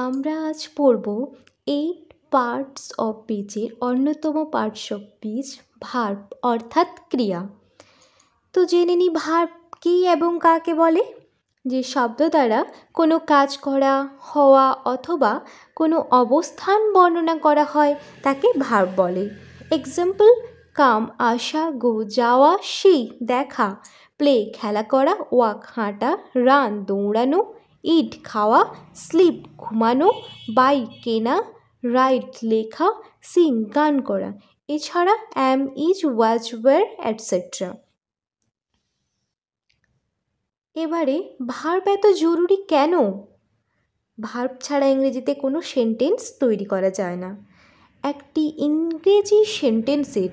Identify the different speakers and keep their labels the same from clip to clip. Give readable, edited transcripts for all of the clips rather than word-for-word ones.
Speaker 1: আমরা আজ পড়ব 8 পার্টস অফ স্পিচের অন্যতম পার্টস অফ স্পিচ ভার্ব অর্থাৎ ক্রিয়া। তো জেনে নিই ভার্ব কী এবং কাকে বলে। যে শব্দ দ্বারা কোনো কাজ করা, হওয়া অথবা কোনো অবস্থান বর্ণনা করা হয় তাকে ভার্ব বলে। এক্সাম্পল: কাম আসা, গো যাওয়া, সি দেখা, প্লে খেলা করা, ওয়াক হাঁটা, রান দৌড়ানো, ইট খাওয়া, স্লিপ ঘুমানো, বাই কেনা, রাইট লেখা, সিং গান করা, এছাড়া অ্যাম, ইজ, ওয়াজ, ওয়্যার এটসেট্রা। এবারে ভার্ব এত জরুরি কেন? ভার্ব ছাড়া ইংরেজিতে কোনো সেন্টেন্স তৈরি করা যায় না। একটি ইংরেজি সেন্টেন্সের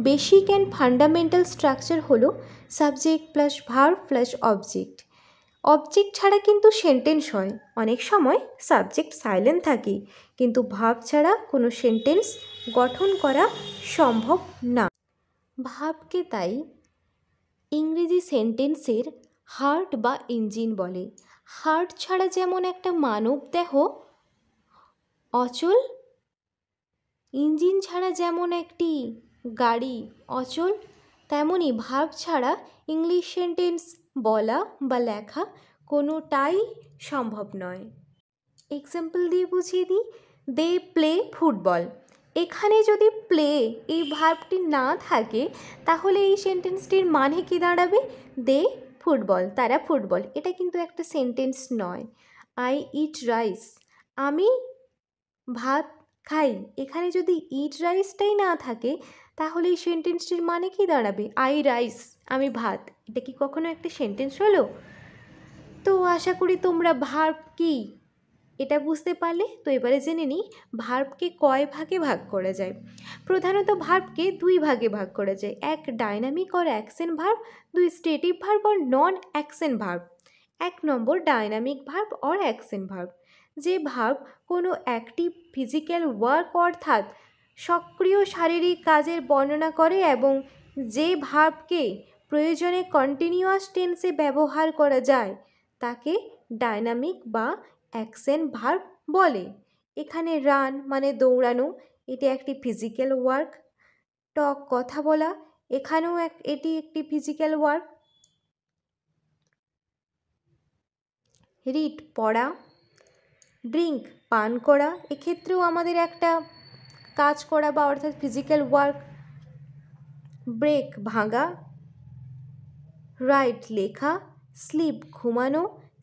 Speaker 1: বেসিক অ্যান্ড ফান্ডামেন্টাল স্ট্রাকচার হলো subject plus verb plus object. Object ছাড়া কিন্তু সেন্টেন্স হয়। অনেক সময় সাবজেক্ট সাইলেন্ট থাকে, কিন্তু ভার্ব ছাড়া কোনো সেন্টেন্স গঠন করা সম্ভব না। ভার্বকে তাই ইংরেজি সেন্টেন্সের হার্ট বা ইঞ্জিন বলে। হার্ট ছাড়া যেমন একটা মানব দেহ অচল, ইঞ্জিন ছাড়া যেমন একটি গাড়ি অচল, তেমনই ভার্ব ছাড়া ইংলিশ সেন্টেন্স বলা বা লেখা কোনোটাই সম্ভব নয়। এক্সাম্পল দিয়ে বুঝিয়ে দিই, দে প্লে ফুটবল। এখানে যদি প্লে এই ভার্বটি না থাকে তাহলে এই সেন্টেন্সটির মানে কি দাঁড়াবে? দে ফুটবল, তারা ফুটবল। এটা কিন্তু একটা সেন্টেন্স নয়। আই ইট রাইস, আমি ভাত খাই। এখানে যদি ইট রাইসটাই না থাকে তাহলে এই সেন্টেন্সটির মানে কি দাঁড়াবে? আই রাইস, আমি ভাত। এটা কি কখনো একটা সেন্টেন্স হলো? তো আশা করি তোমরা ভার্ব কি এটা বুঝতে পারলে। তো এবারে জেনে নিই ভার্বকে কয় ভাগে ভাগ করা যায়। প্রধানত ভার্বকে দুই ভাগে ভাগ করা যায়, এক ডায়নামিক অর অ্যাকশন ভার্ব, দুই stative verb or non action verb. 1 number dynamic verb or action verb, যে ভার্ব কোনো অ্যাক্টিভ ফিজিক্যাল ওয়ার্ক অর্থাৎ সক্রিয় শারীরিক কাজের বর্ণনা করে এবং যে ভার্বকে প্রয়োজনে কন্টিনিউয়াস টেন্সে ব্যবহার করা যায় তাকে ডায়নামিক বা অ্যাকশন ভার্ব বলে। এখানে রান মানে দৌড়ানো, এটি একটি ফিজিক্যাল ওয়ার্ক। টক কথা বলা, এখানেও এটি একটি ফিজিক্যাল ওয়ার্ক। রিড পড়া, ড্রিঙ্ক পান করা, এক্ষেত্রেও আমাদের একটা কাজ করা বা অর্থাৎ ফিজিক্যাল ওয়ার্ক। ব্রেক ভাঙা, রাইট লেখা, স্লিপ ঘুমানো,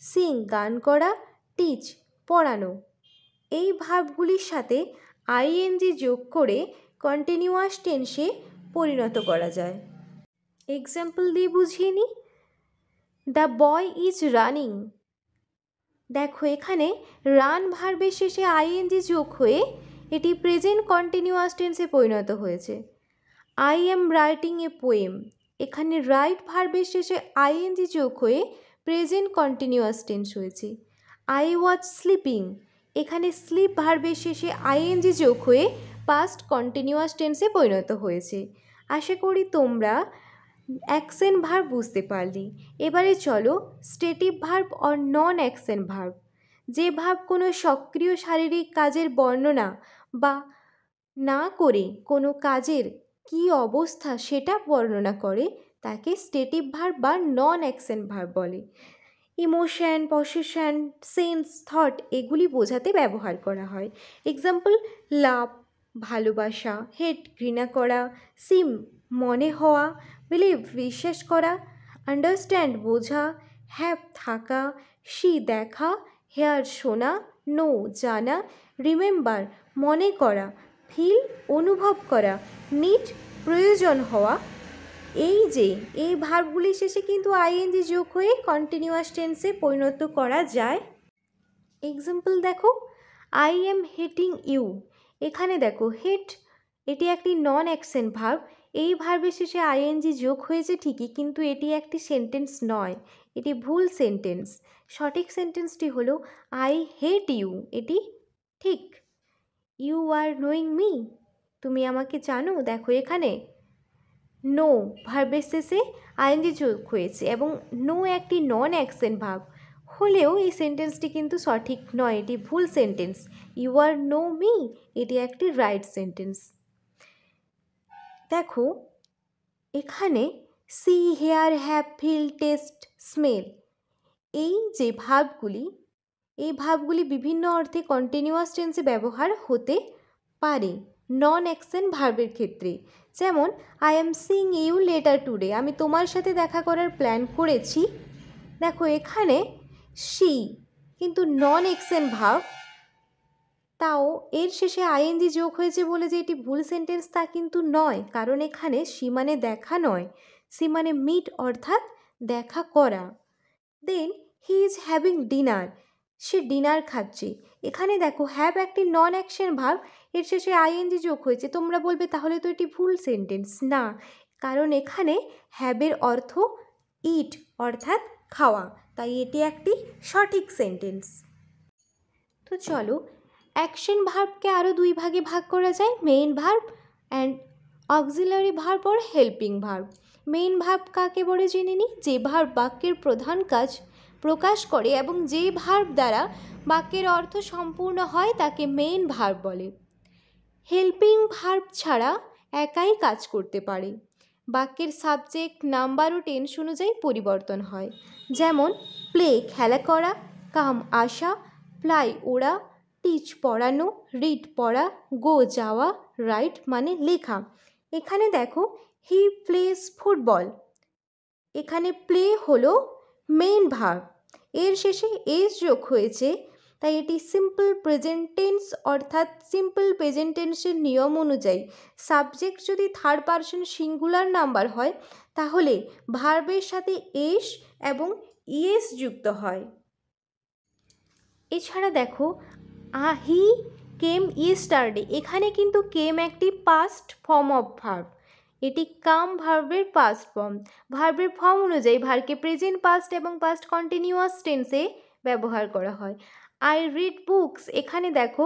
Speaker 1: সিং গান করা, টিচ পড়ানো। এই ভার্বগুলির সাথে আইএনজি যোগ করে কন্টিনিউয়াস টেন্সে পরিণত করা যায়। এক্সাম্পল দিয়ে বুঝিয়ে নিই, দ্য বয় ইজ রানিং। দেখো এখানে রান ভার্বের শেষে আইএনজি যোগ হয়ে এটি প্রেজেন্ট কন্টিনিউয়াস টেন্সে পরিণত হয়েছে। I am writing a poem, এখানে রাইট ভার্বের শেষে আইএনজি যোগ হয়ে প্রেজেন্ট কন্টিনিউয়াস টেন্স হয়েছে। আই ওয়াজ স্লিপিং, এখানে স্লিপ ভার্বের শেষে আইএনজি যোগ হয়ে পাস্ট কন্টিনিউয়াস টেন্সে পরিণত হয়েছে। আশা করি তোমরা অ্যাকশন ভার্ব বুঝতে পারলে। এবারে চলো stative verb or non action verb, যে ভার্ব কোনো সক্রিয় শারীরিক কাজের বর্ণনা বা না করে কোনো কাজের কী অবস্থা সেটা বর্ণনা করে তাকে স্টেটিভ ভার্ব বা নন অ্যাকশন ভার্ব বলে। ইমোশন, পসেশন, সেন্স, থট এগুলি বোঝাতে ব্যবহার করা হয়। এক্সাম্পল: লাভ ভালোবাসা, হেট ঘৃণা করা, সিম মনে হওয়া, বিলিভ বিশ্বাস করা, আন্ডারস্ট্যান্ড বোঝা, হ্যাভ থাকা, সি দেখা, হেয়ার শোনা, নো জানা, রিমেম্বার মনে করা, ফিল অনুভব করা, নিড প্রয়োজন হওয়া। এই ভার্বগুলির শেষে কিন্তু আইএনজি যোগ হয়ে কন্টিনিউয়াস টেন্সে পরিণত করা যায়। এক্সাম্পল দেখো, আই এম হেটিং ইউ। এখানে দেখো হেট এটি একটি নন অ্যাকশন ভার্ব, এই ভার্বের শেষে আইএনজি যোগ হয়েছে ঠিকই, কিন্তু এটি একটি সেন্টেন্স নয়, এটি ভুল সেন্টেন্স। সঠিক সেন্টেন্সটি হলো আই হেট ইউ, এটি ঠিক। ইউ আর নোয়িং মি, তুমি আমাকে জানো। দেখো এখানে নো ভার্বের শেষে আইএনজি যোগ হয়েছে এবং নো একটি নন অ্যাকশন ভার্ব, হলেও এই সেন্টেন্সটি কিন্তু সঠিক নয়, এটি ভুল sentence. You are know me এটি একটি রাইট সেন্টেন্স। দেখো এখানে see, hear, have, feel, taste, smell এই যে ভার্বগুলি, এই ভার্বগুলি বিভিন্ন অর্থে কন্টিনিউয়াস টেন্সে ব্যবহার হতে পারে নন অ্যাকশন ভার্বের ক্ষেত্রে। যেমন I am seeing you later today, আমি তোমার সাথে দেখা করার প্ল্যান করেছি। দেখো এখানে সি কিন্তু নন অ্যাকশন ভার্ব, তাও এর শেষে আইএনজি যোগ হয়েছে বলে যে এটি ভুল সেন্টেন্স তা কিন্তু নয়, কারণ এখানে সি মানে দেখা নয়, সি মানে মিট অর্থাৎ দেখা করা। Then he is having dinner, সে ডিনার খাচ্ছে। এখানে দেখো হ্যাভ একটি নন অ্যাকশন ভার্ব, এর শেষে আইএনজি যোগ হয়েছে। তোমরা বলবে তাহলে তো এটি ভুল সেন্টেন্স। না, কারণ এখানে হ্যাভের অর্থ ইট অর্থাৎ খাওয়া, তাই এটি একটি সঠিক সেন্টেন্স। তো চলো অ্যাকশন ভার্বকে আরও দুই ভাগে ভাগ করা যায়, main verb and auxiliary verb or helping verb. Main verb কাকে বলে জেনে নিই, যে ভার্ব বাক্যের প্রধান কাজ প্রকাশ করে এবং যে ভার্ব দ্বারা বাক্যের অর্থ সম্পূর্ণ হয় তাকে মেইন ভার্ব বলে। হেল্পিং ভার্ব ছাড়া একাই কাজ করতে পারে, বাক্যের সাবজেক্ট, নাম্বার ও টেন্স অনুযায়ী পরিবর্তন হয়। যেমন প্লে খেলা করা, কাম আসা, প্লাই ওড়া, টিচ পড়ানো, রিড পড়া, গো যাওয়া, রাইট মানে লেখা। এখানে দেখো হি প্লেস ফুটবল, এখানে প্লে হলো মেইন ভার্ব, এর শেষে এস যোগ হয়েছে, তাই এটি সিম্পল প্রেজেন্ট টেন্স অর্থাৎ সিম্পল প্রেজেন্ট টেন্সের নিয়ম অনুযায়ী সাবজেক্ট যদি থার্ড পারসন সিঙ্গুলার নাম্বার হয় তাহলে ভার্বের সাথে এস এবং ইএস যুক্ত হয়। এছাড়া দেখো হি কেম ইয়েস্টারডে, এখানে কিন্তু কেম একটি পাস্ট ফর্ম অফ ভার্ব, এটি কাম ভার্বের পাস্ট ফর্ম। ভার্বের ফর্ম অনুযায়ী ভার্বকে প্রেজেন্ট, পাস্ট এবং পাস্ট কন্টিনিউয়াস টেন্সে ব্যবহার করা হয়। আই রিড বুকস, এখানে দেখো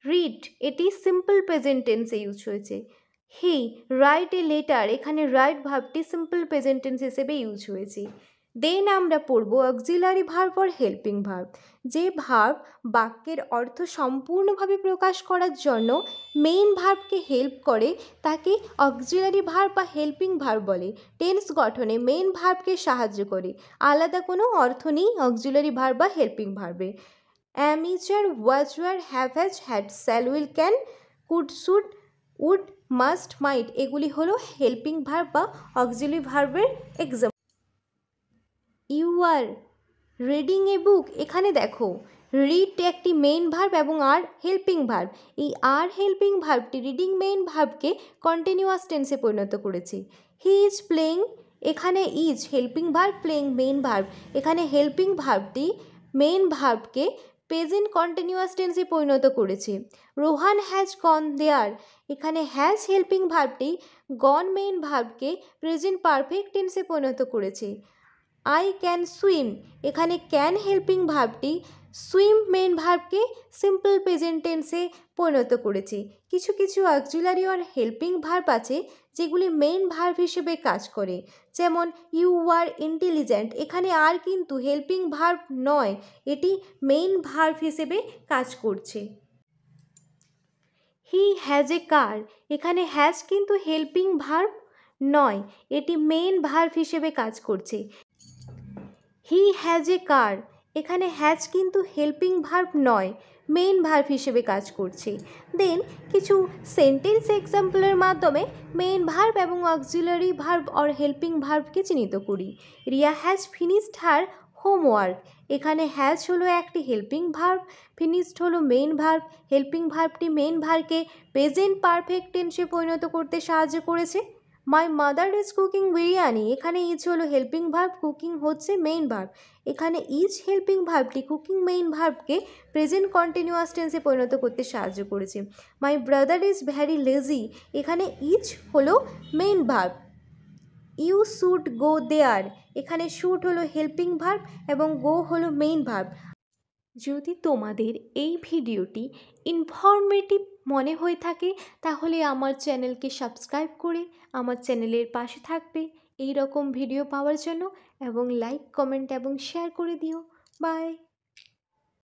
Speaker 1: রিড এটি সিম্পল প্রেজেন্ট টেন্সে ইউজ হয়েছে। হি রাইট এ লেটার, এখানে রাইট ভার্বটি সিম্পল প্রেজেন্ট টেন্স হিসেবে ইউজ হয়েছে। দেন আমরা পড়ব auxiliary verb or helping verb. যে ভার্ব বাক্যের অর্থ সম্পূর্ণভাবে প্রকাশ করার জন্য মেইন ভার্বকে হেল্প করে তাকে অক্সিলারি ভার্ব বা হেল্পিং ভার্ব বলে। টেন্স গঠনে মেইন ভার্বকে সাহায্য করে, আলাদা কোনো অর্থ নেই অক্সিলারি ভার্ব বা হেল্পিং ভার্বে। Am, is, are, was, were, have, has, had, shall, will, can, could, should, would, must, might এগুলি হলো হেল্পিং ভার্ব বা অক্সিলারি ভার্বের example. You are reading a book, এখানে দেখো রিড একটি মেইন ভার্ব এবং আর হেল্পিং ভার্ব, এই আর হেল্পিং ভার্বটি রিডিং মেইন ভার্বকে কন্টিনিউয়াস টেন্সে পরিণত করেছে। হি ইজ প্লেইং, এখানে is helping verb, playing main verb, এখানে হেল্পিং ভার্বটি মেইন ভার্বকে প্রেজেন্ট কন্টিনিউয়াস টেন্সে পরিণত করেছে। রোহান হ্যাজ গন দেয়ার, এখানে হ্যাজ হেল্পিং ভার্বটি গন মেইন ভার্বকে প্রেজেন্ট পারফেক্ট টেন্সে পরিণত করেছে। আই ক্যান সুইম, এখানে ক্যান হেল্পিং ভার্বটি সুইম মেইন ভার্বকে সিম্পল প্রেজেন্ট টেন্সে পরিণত করেছে। কিছু কিছু অক্সিলারি আর হেল্পিং ভার্ব আছে যেগুলি মেইন ভার্ব হিসেবে কাজ করে, যেমন ইউ আর ইন্টেলিজেন্ট, এখানে আর কিন্তু হেল্পিং ভার্ব নয়, এটি মেইন ভার্ব হিসেবে কাজ করছে। হি হ্যাজ এ কার, এখানে হ্যাজ কিন্তু হেল্পিং ভার্ব নয়, এটি মেইন ভার্ব হিসেবে কাজ করছে। হি হ্যাজ এ কার, এখানে হ্যাজ কিন্তু হেল্পিং ভার্ব নয়, মেইন ভার্ব হিসেবে কাজ করছে। দেন কিছু সেন্টেন্স এক্সাম্পলের মাধ্যমে মেইন ভার্ব এবং অক্সিলারি ভার্ব অর হেল্পিং ভার্বকে চিহ্নিত করি। Riya has finished her homework, এখানে হ্যাজ হলো একটি হেল্পিং ভার্ব, ফিনিশড হলো মেইন ভার্ব, হেল্পিং ভার্বটি মেইন ভার্বকে প্রেজেন্ট পারফেক্ট টেন্সে পরিণত করতে সাহায্য করেছে। My mother is cooking biryani, এখানে ইজ হলো হেল্পিং ভার্ব, কুকিং হচ্ছে মেইন ভার্ব, এখানে ইজ হেল্পিং ভার্বটি কুকিং মেইন ভার্বকে প্রেজেন্ট কন্টিনিউয়াস টেন্সে পরিণত করতে সাহায্য করেছে। My brother is very lazy, এখানে ইজ হলো main verb. You should go there, এখানে শুড হলো হেল্পিং ভার্ব এবং গো হলো মেইন ভার্ব। যদি তোমাদের এই ভিডিওটি ইনফরমেটিভ মনে হয়ে থাকে তাহলে আমার চ্যানেলকে সাবস্ক্রাইব করে আমার চ্যানেলের পাশে থাকবে এই রকম ভিডিও পাওয়ার জন্য, এবং লাইক, কমেন্ট এবং শেয়ার করে দিও। বাই।